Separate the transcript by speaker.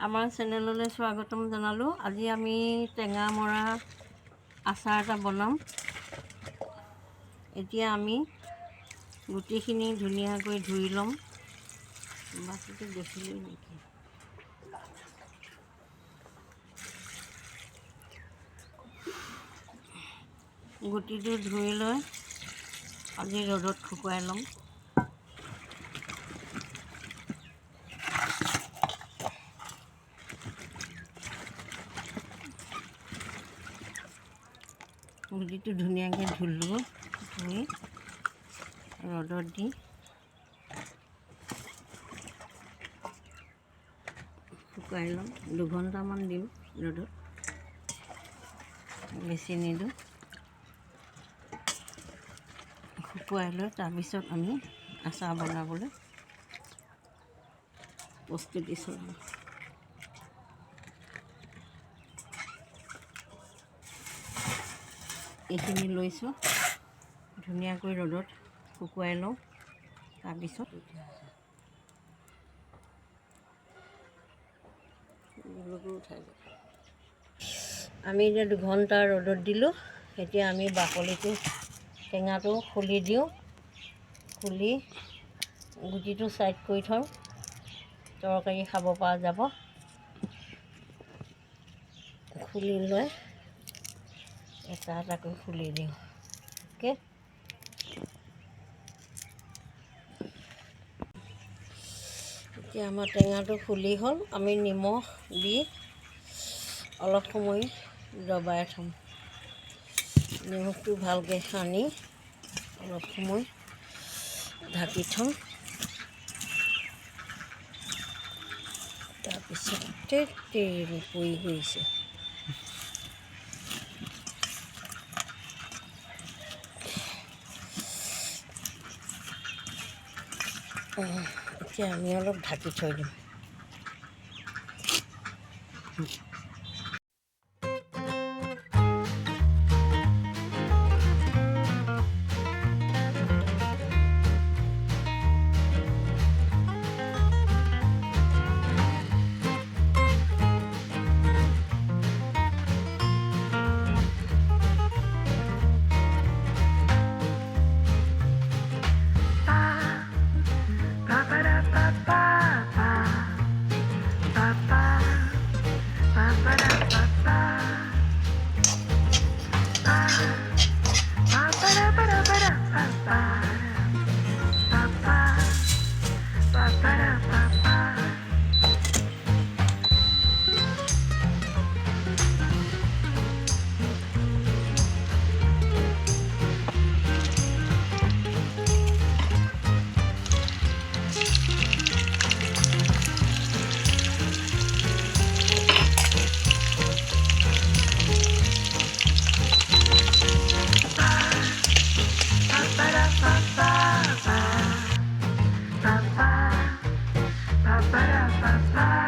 Speaker 1: আমাৰ চেনেললৈ স্বাগতম জনালোঁ। আজি আমি টেঙা মৰা আচাৰ এটা বনাম। এতিয়া আমি গুটিখিনি ধুনীয়াকৈ ধুই ল'ম। বাকীটো দেখিলেই নেকি? গুটিটো ধুই লৈ আজি ৰ'দত শুকুৱাই ল'ম। গুটিটো ধুনীয়াকৈ ধুলোঁ, ধুই ৰ'দত দি শুকুৱাই ল'ম। 2 ঘণ্টামান দিম ৰ'দত, বেছি নিদিওঁ। শুকুৱাই লৈ তাৰপিছত আমি আচাৰ বনাবলৈ প্ৰস্তুতি চলাম। এইখিনি লৈছোঁ, ধুনীয়াকৈ ৰ'দত শুকুৱাই লওঁ। তাৰপিছত আমি এতিয়া 2 ঘণ্টা ৰ'দত দিলোঁ। এতিয়া আমি বাকলিটো টেঙাটো খুলি দিওঁ। খুলি গুটিটো ছাইড কৰি থওঁ, তৰকাৰী খাব পৰা যাব। খুলি লৈ এটা এটাকৈ খুলি দিওঁ। অ'কে, এতিয়া আমাৰ টেঙাটো খুলি হ'ল। আমি নিমখ দি অলপ সময় দবাই থ'ম। নিমখটো ভালকৈ সানি অলপ সময় ঢাকি থ'ম। তাৰপিছত তেল পৰি গৈছে। এতিয়া আমি অলপ ঢাকি থৈ দিম। Ba ba ba ba ba.